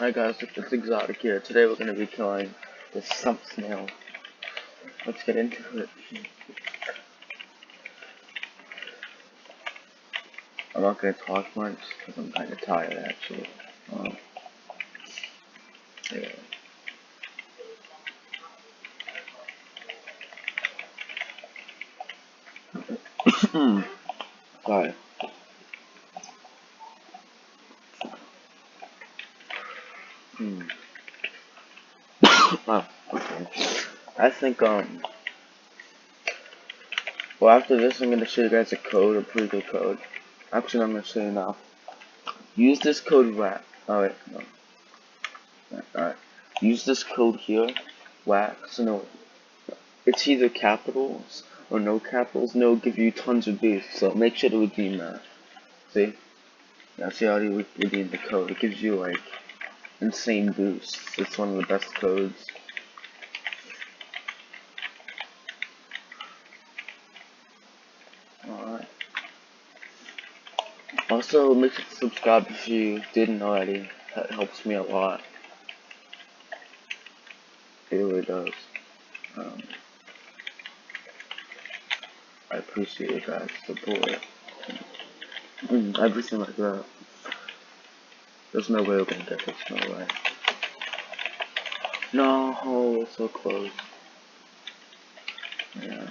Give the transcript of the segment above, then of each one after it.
Hi guys, it's Exotic here. Today we're gonna be killing this stump snail. Let's get into it. I'm not gonna talk much because I'm kinda tired actually. Yeah. Sorry. Oh, okay. I think well, after this I'm gonna show you guys a code, a pretty good code. Actually, I'm gonna show you now. Use this code oh wait, no. Alright. Use this code here, wax, no. It's either capitals or no capitals, and it'll give you tons of boosts, so make sure to redeem that. See? Now see, I already redeemed the code. It gives you like insane boosts. It's one of the best codes. Alright. Also, make sure to subscribe if you didn't already. That helps me a lot. It really does. I appreciate you guys' support. Everything like that. There's no way we're gonna get this, no way. No, oh, so close. Yeah.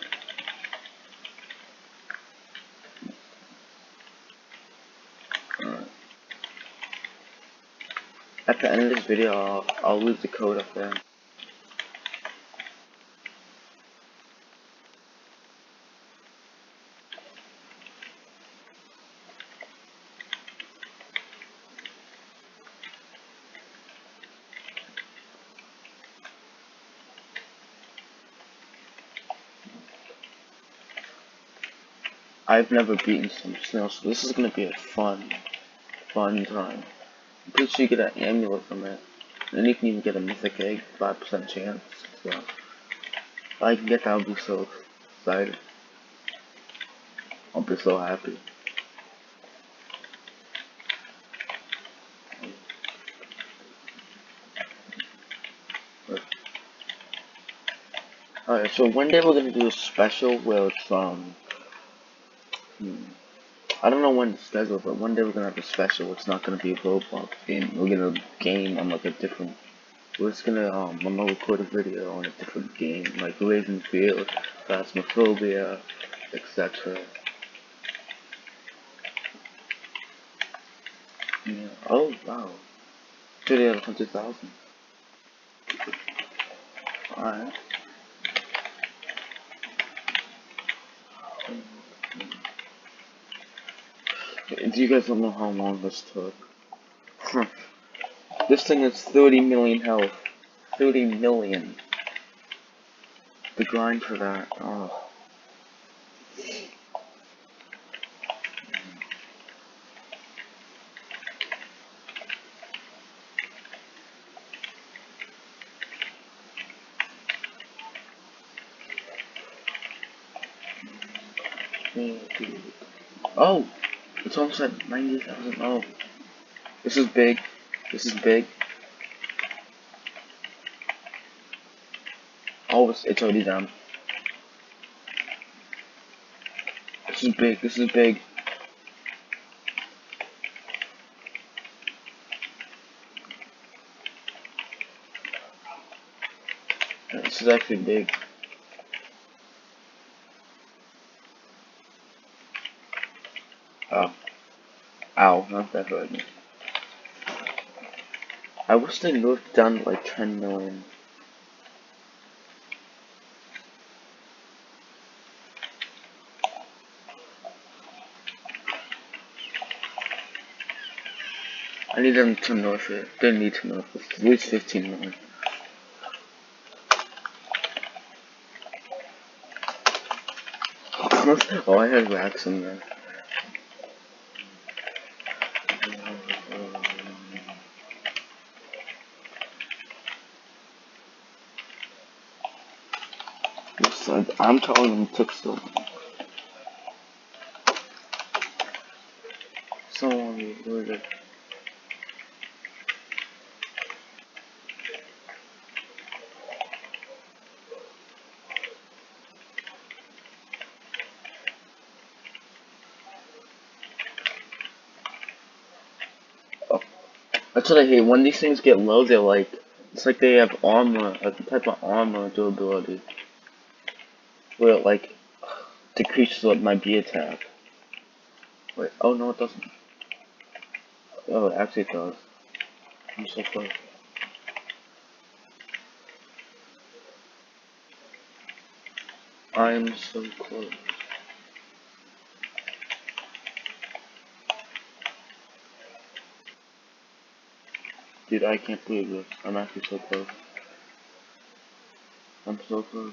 Alright. At the end of this video, I'll leave the code up there. I've never beaten some snail, so this is gonna be a fun time. I'm pretty sure you get an amulet from it. And you can even get a mythic egg, 5% chance. So, if I can get that, I'll be so excited. I'll be so happy. Alright, so one day we're gonna do a special where it's, I don't know when it's scheduled, but one day we're gonna have a special. It's not gonna be a Roblox game. We're gonna game on like a different. We're just gonna I'm gonna record a video on a different game, like Raven Field, Phasmophobia, etc. Yeah. Oh wow. 30 out of 100,000. Alright. You guys don't know how long this took. This thing has 30 million health. 30 million. The grind for that. Oh. Oh! It's almost at 90,000. Oh. This is big. This is big. Oh, it's already down. This is big. This is big. This is actually big. Oh. Ow, not that hurt me. I wish they moved down to like 10 million. I need them to nerf it. They need to nerf it. At least 15 million. Oh, I had racks in there. I'm telling them it took so long. So long, really. That's what I hate. When these things get low, they're like, it's like they have armor, a type of armor durability, where it like decreases what might be attack. Wait, oh no, it doesn't. Oh, actually it does. I'm so close. I'm so close. Dude, I can't believe this. I'm actually so close. I'm so close.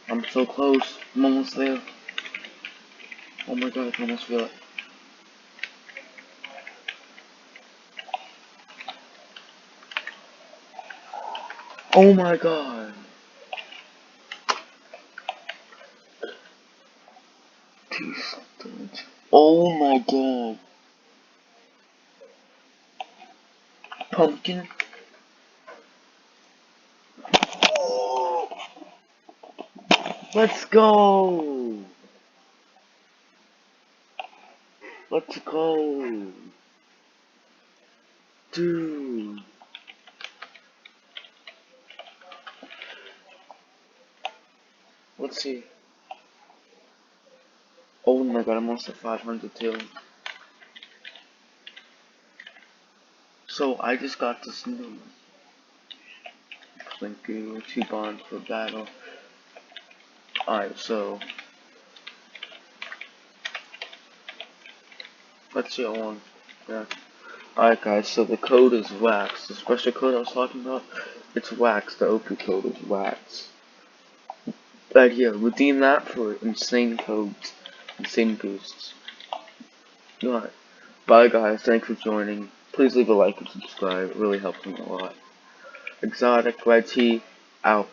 I'm so close. I'm almost there. Oh my god, I can almost feel it. Oh my god. 2 seconds. Oh my god. Pumpkin. Let's go. Let's go. Dude. Let's see. Oh my god, I'm almost at 500 too. So I just got this news. Thank you, 2 bonds for battle. Alright, so let's see how long. Yeah. Alright guys, so the code is wax. The special code I was talking about, it's wax. The OP code is wax. Right here, redeem that for insane codes, insane boosts. Alright. Bye guys, thanks for joining. Please leave a like and subscribe, it really helps me a lot. Exotic Red Tea, out.